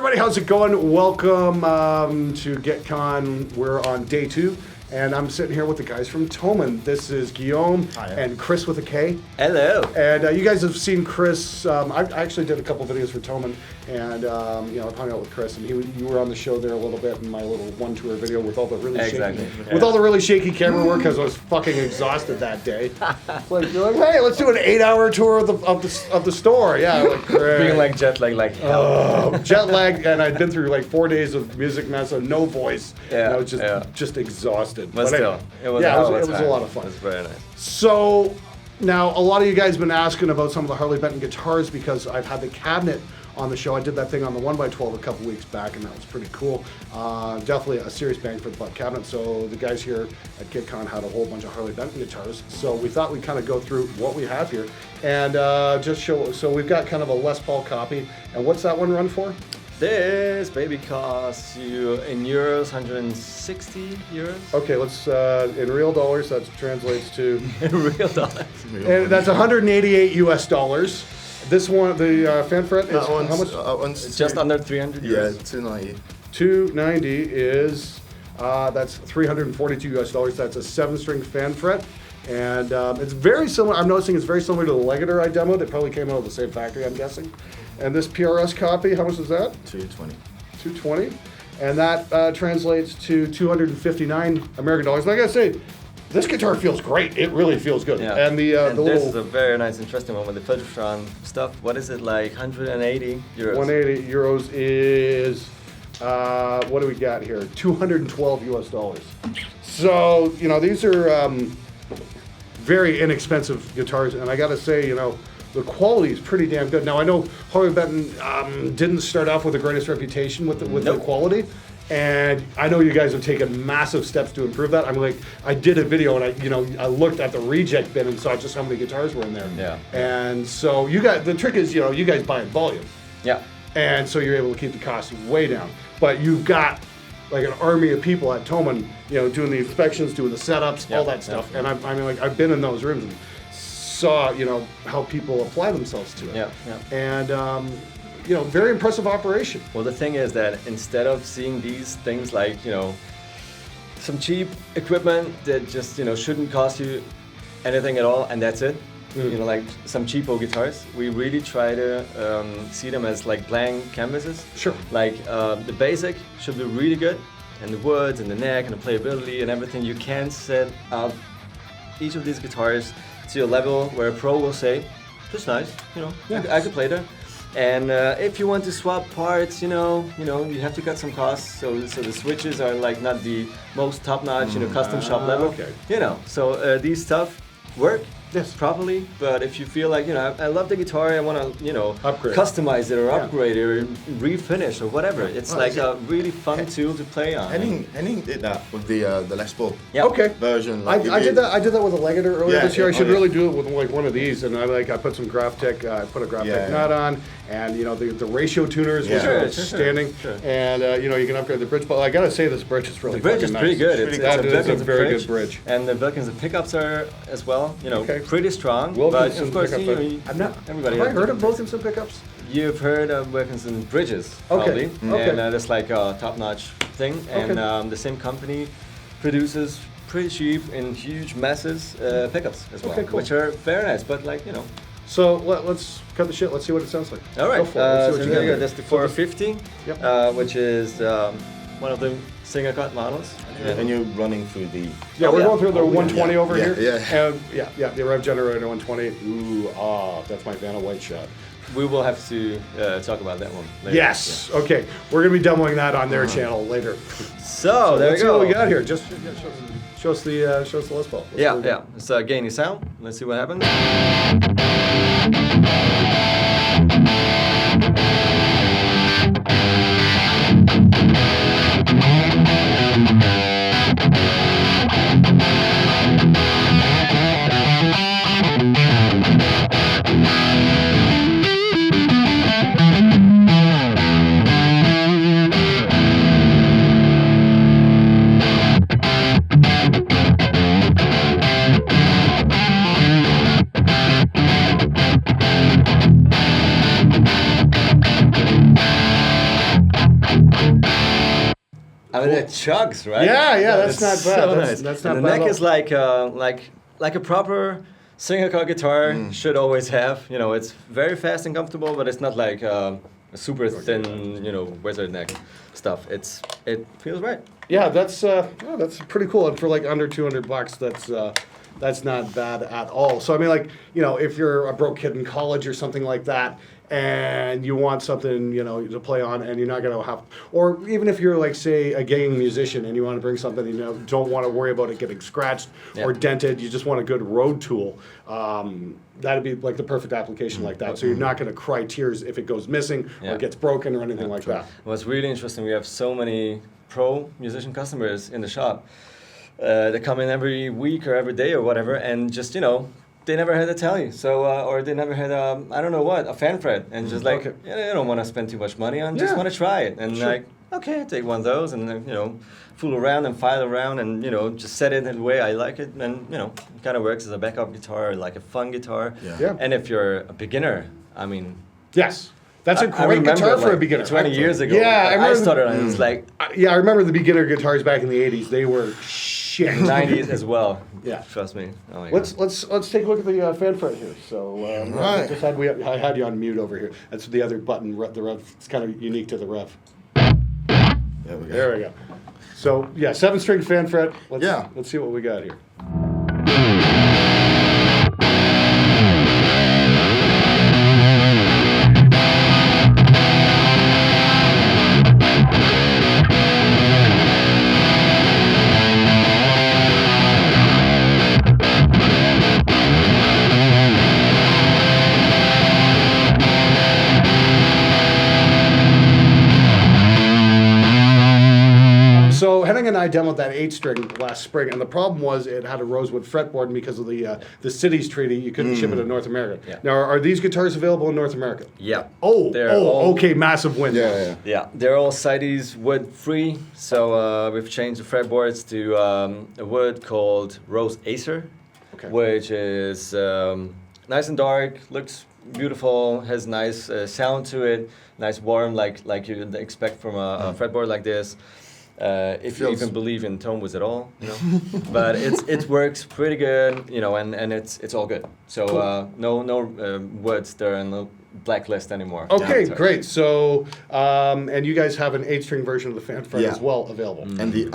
everybody, how's it going? Welcome to Guitcon. We're on day 2, and I'm sitting here with the guys from Thomann. This is Guillaume and Chris with a K. Hello. And you guys have seen Chris. I actually did a couple videos for Thomann, and I hung out with Chris, and you were on the show there a little bit in my little one tour video with all the really shaky camera work because I was fucking exhausted that day. You're like, hey, let's do an 8-hour tour of the store. Yeah, like great. Being like jet lag, like hell. Jet lag, and I'd been through like 4 days of music mess, so no voice. Yeah, and I was just exhausted. But still, it was a lot of fun. It was very nice. So now a lot of you guys have been asking about some of the Harley Benton guitars because I've had the cabinet on the show. I did that thing on the 1x12 a couple weeks back, and that was pretty cool. Definitely a serious bang for the buck cabinet. So the guys here at Guitcon had a whole bunch of Harley Benton guitars. So we thought we'd kind of go through what we have here and just show. So we've got kind of a Les Paul copy. And what's that one run for? This baby costs you in euros 160 euros. Okay, let's in real dollars that translates to in real dollars. And that's 188 US dollars. This one, the fan fret is how much? It's just under 300 euros. Yeah, 290. 290 is that's 342 US dollars. That's a 7-string fan fret, and it's very similar. I'm noticing it's very similar to the Legator I demoed. It probably came out of the same factory, I'm guessing. And this PRS copy, how much is that? 220. 220, and that translates to 259 American dollars. And I gotta say, this guitar feels great. It really feels good. Yeah. And the this little is a very nice, interesting one with the Filtertron stuff. What is it, like 180 euros? 180 euros is what do we got here? 212 US dollars. So these are very inexpensive guitars, and I gotta say, the quality is pretty damn good. Now I know Harley Benton didn't start off with the greatest reputation with the quality, and I know you guys have taken massive steps to improve that. I did a video and I looked at the reject bin and saw just how many guitars were in there. Yeah. And so the trick is you guys buy in volume. Yeah. And so you're able to keep the costs way down. But you've got like an army of people at Thomann, doing the inspections, doing the setups, all that stuff. And I've been in those rooms and saw how people apply themselves to it. Yeah. And very impressive operation. Well, the thing is that instead of seeing these things like some cheap equipment that just shouldn't cost you anything at all, and that's it. Like some cheapo guitars, we really try to see them as like blank canvases. Sure. Like the basic should be really good, and the woods and the neck and the playability and everything. You can set up each of these guitars to a level where a pro will say, "That's nice, I could play that." And if you want to swap parts, you have to cut some costs. So the switches are like not the most top-notch, custom shop level. Okay. So these stuff work. Yes. Properly, but if you feel like I love the guitar, I want to upgrade, customize it or upgrade it or refinish or whatever. It's like a really fun tool to play on. Henning did that with the Les Paul version. Like I did that with a Legator earlier this year. I should really do it with like one of these, and I put some Graphtec, I put a Graphtec nut on, and the ratio tuners was outstanding, and you can upgrade the bridge. But I gotta say, this bridge is really the bridge is pretty good. It's a very good bridge, and the Wilkins pickups are as well. Pretty strong. Wilkinson but of course, everybody. Have I heard of Wilkinson pickups? You've heard of Wilkinson bridges, probably. And that's like a top-notch thing. And the same company produces pretty cheap in huge masses pickups as well, which are very nice. But So let's cut the shit. Let's see what it sounds like. All right. Go for it. Let's see what you got. That's the 450, which is one of the single cut models. And you're running through the... Yeah, we're going through the 120 over here. Yeah. And the rev generator 120. Ooh, that's my Vanna White shot. We will have to talk about that one later. Yes. Yeah. Okay. We're going to be demoing that on their channel later. So there we go. Let's see what we got here. Just show us the Les Paul. Yeah. It's a gainy sound. Let's see what happens. and it chugs, right? Yeah, that's not bad. So That's nice. not and bad the at neck all. is like a proper single coil guitar should always have. You know, it's very fast and comfortable, but it's not like a super thin, wizard neck stuff. It feels right. Yeah, that's pretty cool. And for like under $200, that's not bad at all. So I mean, like, if you're a broke kid in college or something like that, and you want something, to play on, and you're not going to have, or even if you're like, say, a gigging musician and you want to bring something, don't want to worry about it getting scratched or dented, you just want a good road tool, that'd be like the perfect application like that. So you're not going to cry tears if it goes missing or gets broken or anything like that. What's really interesting, we have so many pro musician customers in the shop. They come in every week or every day or whatever, and just, they never had a telly, so or they never had a fan fret, and just like they don't want to spend too much money on, just want to try it, and like okay, take one of those, and then fool around and file around, and just set it in the way I like it, and it kind of works as a backup guitar, like a fun guitar. Yeah. And if you're a beginner, I mean, yes. That's a great guitar for a beginner. 20 years ago, yeah, I started on it. It was like I remember the beginner guitars back in the '80s. They were shit. 90s as well. Yeah, trust me. Oh my let's God. take a look at the fan fret here. So I had you on mute over here. That's the other button. The rev. It's kind of unique to the rev. There we go. There we go. So yeah, 7-string fan fret. Yeah. Let's see what we got here. So Henning and I demoed that 8-string last spring, and the problem was it had a rosewood fretboard, and because of the cities treaty, you couldn't ship it to North America. Yeah. Now, are these guitars available in North America? Yeah. They're okay, massive win. Yeah. They're all CITES wood free, so we've changed the fretboards to a wood called Rose Acer, which is nice and dark, looks beautiful, has nice sound to it, nice warm like you'd expect from a fretboard like this. If you even believe in tone woods at all, but it works pretty good, and it's all good. So no woods that are in the blacklist anymore. Okay, great. So and you guys have an 8-string version of the fan fret as well available, and the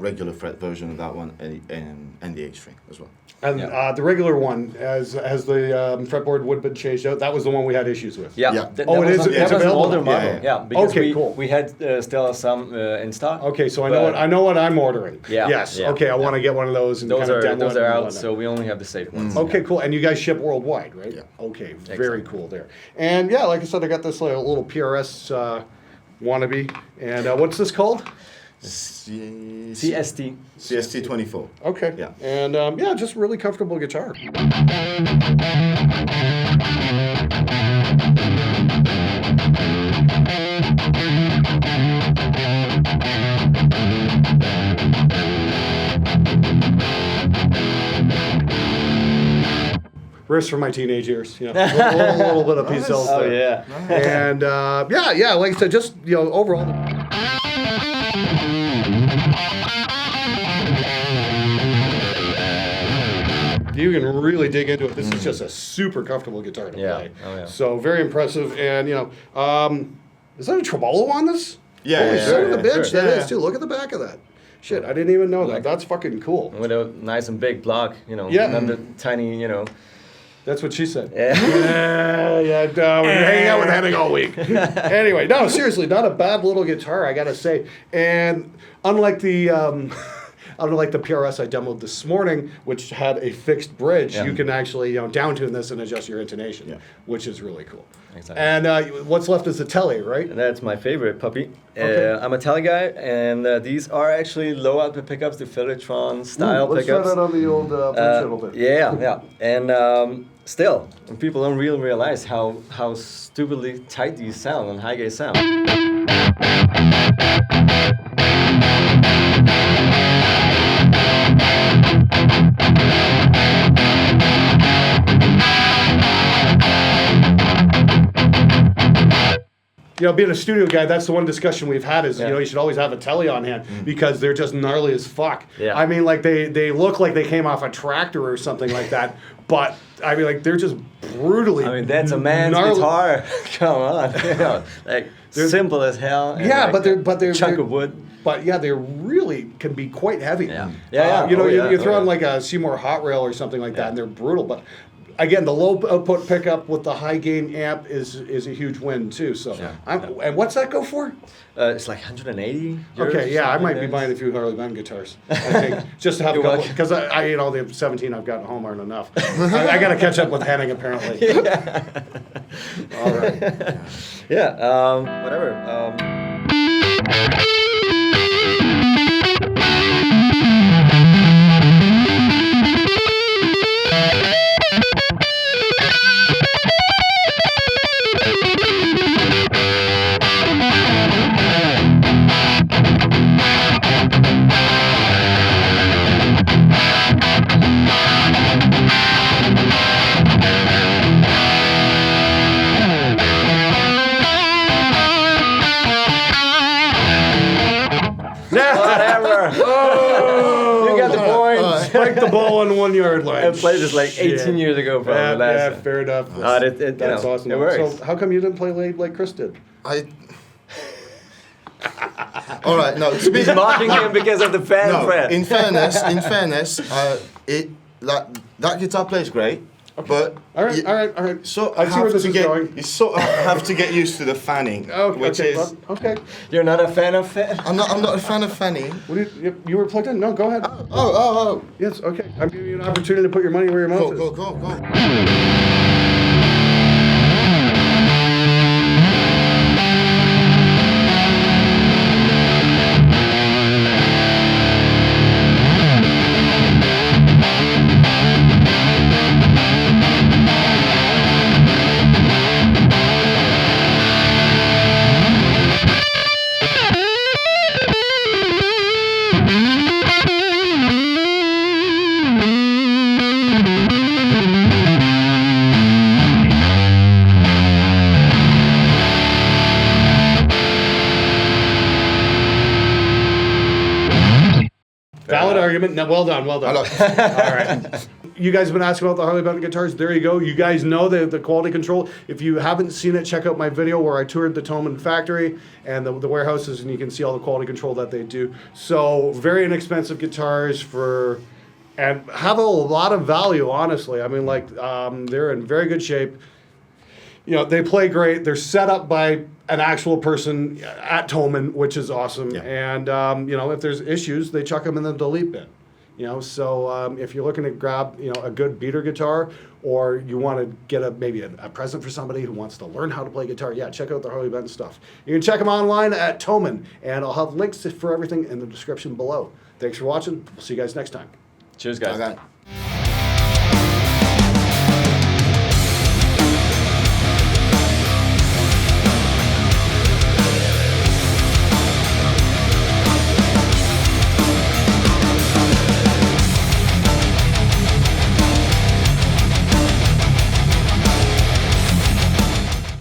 regular fret version of that one, and the 8-string as well. And the regular one, as the fretboard would have been changed out, that was the one we had issues with. Yeah. It is. It's That was an available. older model. Yeah. Because cool. we had still some in stock. Okay, so I know what I'm ordering. Yeah. Yes. Yeah. Okay, I want to get one of those. And Those kind of demo are it and out, whatnot. so we only have the safe ones. Okay, cool. And you guys ship worldwide, right? Yeah. Okay, very cool there. And yeah, like I said, I got this little PRS wannabe. And what's this called? CST. CST 24. Okay. Yeah. And just really comfortable guitar. Riffs from my teenage years, a little bit of P-cells there. Oh yeah. And like I said, just overall. You can really dig into it. This is just a super comfortable guitar to play. Oh, yeah. So very impressive. And is that a tremolo on this? Yeah, Holy yeah, son of yeah, a bitch, sure. that Yeah. is too. Look at the back of that. Shit, I didn't even know that. That's fucking cool. With a nice and big block, Yeah. not the tiny, That's what she said. Yeah. We're hanging out with Henning all week. Anyway, no, seriously, not a bad little guitar, I gotta say. And unlike the PRS I demoed this morning, which had a fixed bridge, you can actually down tune this and adjust your intonation, which is really cool. Exactly. And what's left is the telly, right? And that's my favorite puppy. Okay. I'm a tele guy, and these are actually low output pickups, the Philotron style Let's pickups. try that on the old channel bit. Yeah. And still, people don't really realize how stupidly tight these sound on high gain sound. being a studio guy, that's the one discussion we've had is, Yeah. you should always have a telly on hand because they're just gnarly as fuck. Yeah. I mean, like, they look like they came off a tractor or something like that, but, I mean, like, they're just brutally I mean, that's a man's gnarly. guitar. Come on. Like, simple as hell. and Yeah, like but they're chunk they're- of wood. But yeah, they really can be quite heavy. Yeah. Yeah, You know, yeah. you throw Oh, on yeah. like a Seymour Hot Rail or something like that, and they're brutal. But again, the low output pickup with the high gain amp is a huge win too. So, Yeah. and what's that go for? It's like 180 euros. Okay, yeah, I something might like be that. buying a few Harley Benton guitars. I think just to have a You're couple welcome. because I the 17 I've got at home aren't enough. I got to catch up with Henning apparently. All right. Yeah, whatever. Whatever. You got the point. Spike the ball on the 1 yard line. I played this like 18 Shit. years ago, probably. Yeah, last yeah, time. fair enough. That's Awesome. It works. So how come you didn't play like Chris did? All right, no. To be He's mocking him because of the fan no, friend. in fairness, that guitar plays great, but All right. So I see where this is going. You sort of have to get used to the fanning, which okay, is. well, okay. You're not a fan of fan? I'm not a fan of fanning. What you were plugged in? No, go ahead. Oh. Yes, okay. I'm giving you an opportunity to put your money where your mouth is. Go. Valid argument. No, well done. I like- All right. You guys have been asking about the Harley Benton guitars. There you go. You guys know the quality control. If you haven't seen it, check out my video where I toured the Thomann factory and the warehouses, and you can see all the quality control that they do. So very inexpensive guitars and have a lot of value, honestly. I mean, like, they're in very good shape. You know, they play great. They're set up by an actual person at Thomann, which is awesome. Yeah. And, if there's issues, they chuck them in the delete bin. So if you're looking to grab, a good beater guitar, or you want to get maybe a present for somebody who wants to learn how to play guitar, check out the Harley Benton stuff. You can check them online at Thomann, and I'll have links for everything in the description below. Thanks for watching. We'll see you guys next time. Cheers, guys. Okay.